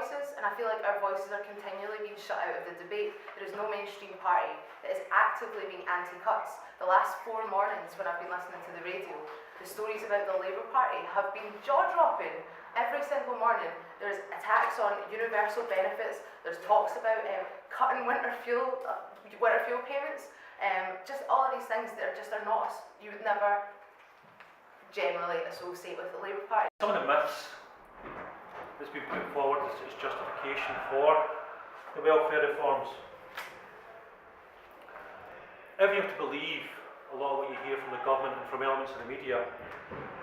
voices, and I feel like our voices are continually being shut out of the debate. There is no mainstream party that is actively being anti-cuts. The last 4 mornings when I've been listening to the radio, the stories about the Labour Party have been jaw-dropping. Every single morning there's attacks on universal benefits, there's talks about cutting winter fuel payments, just all of these things that are not, you would never generally associate with the Labour Party. Some of the myths that's been put forward as justification for the welfare reforms. If you have to believe a lot of what you hear from the government and from elements of the media,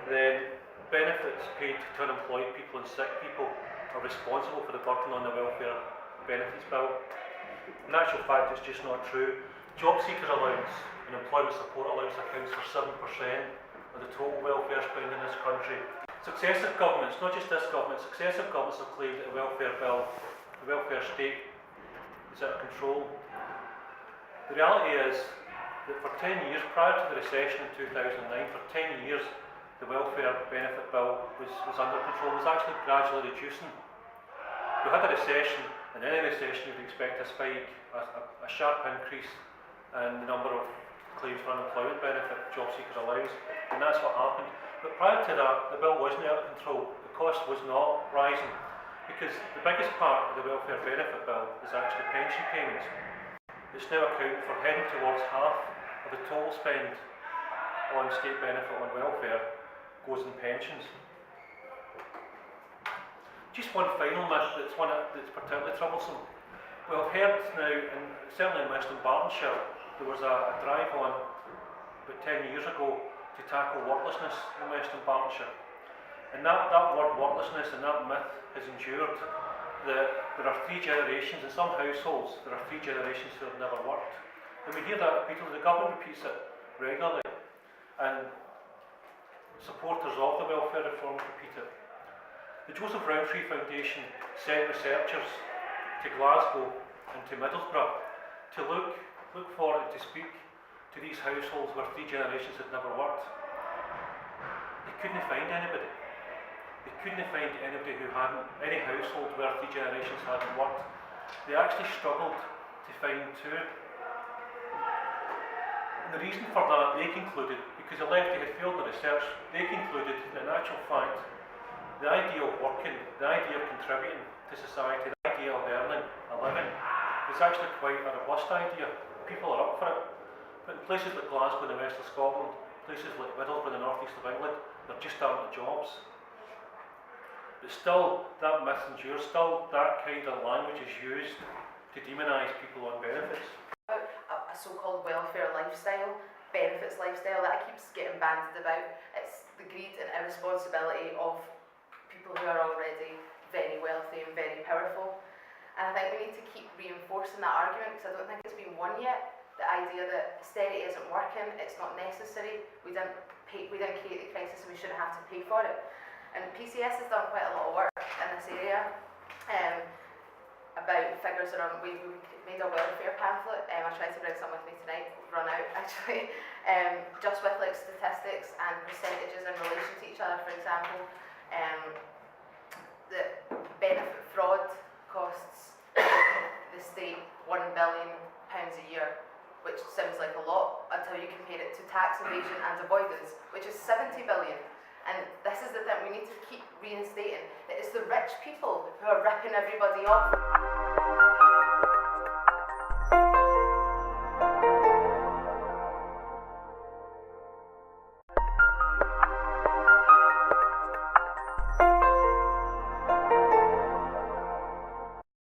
then benefits paid to unemployed people and sick people are responsible for the burden on the welfare benefits bill. In actual fact, it's just not true. Job seekers allowance and employment support allowance accounts for 7% of the total welfare spend in this country. Successive governments, not just this government, successive governments have claimed that the welfare bill, the welfare state, is out of control. The reality is that for 10 years, prior to the recession in 2009, for 10 years, the welfare benefit bill was under control, was actually gradually reducing. We had a recession, and in any recession you'd expect a spike, a sharp increase in the number of claims for unemployment benefit, job seekers allowance, and that's what happened. But prior to that, the bill wasn't out of control. The cost was not rising, because the biggest part of the welfare benefit bill is actually pension payments. It's now accounting for heading towards half of the total spend on state benefit on welfare goes in pensions. Just one final myth that's particularly troublesome. Well, I've heard now, and certainly in Western Bartonshire, there was a drive on about 10 years ago to tackle worklessness in Western Bartonshire. And that word worklessness and that myth has endured. There are 3 generations, in some households, there are 3 generations who have never worked. And we hear that repeatedly, the government repeats it regularly. And supporters of the welfare reform repeat it. The Joseph Rowntree Foundation sent researchers to Glasgow and to Middlesbrough to look for and to speak to these households where 3 generations had never worked. They couldn't find anybody. They couldn't find anybody who hadn't, any household where 3 generations hadn't worked. They actually struggled to find 2. And the reason for that, they concluded, because the left had failed the research, they concluded that in actual fact, the idea of working, the idea of contributing to society, the idea of earning a living, is actually quite a robust idea. People are up for it. But in places like Glasgow in the west of Scotland, places like Middlesbrough in the north east of England, there just aren't the jobs. But still, that myth endures, still that kind of language is used to demonise people on benefits. A so-called welfare lifestyle, benefits lifestyle, that keeps getting bandied about. It's the greed and irresponsibility of people who are already very wealthy and very powerful. And I think we need to keep reinforcing that argument, because I don't think it's been won yet. The idea that austerity isn't working, it's not necessary, we didn't create the crisis and we shouldn't have to pay for it. And PCS has done quite a lot of work in this area about figures around, we made a welfare pamphlet, I tried to bring some with me tonight, run out actually, just with like statistics and percentages in relation to each other. For example, the benefit fraud costs the state £1 billion a year, which sounds like a lot until you compare it to tax evasion and avoidance, which is 70 billion. And this is the thing we need to keep reinstating, that it's the rich people who are ripping everybody off.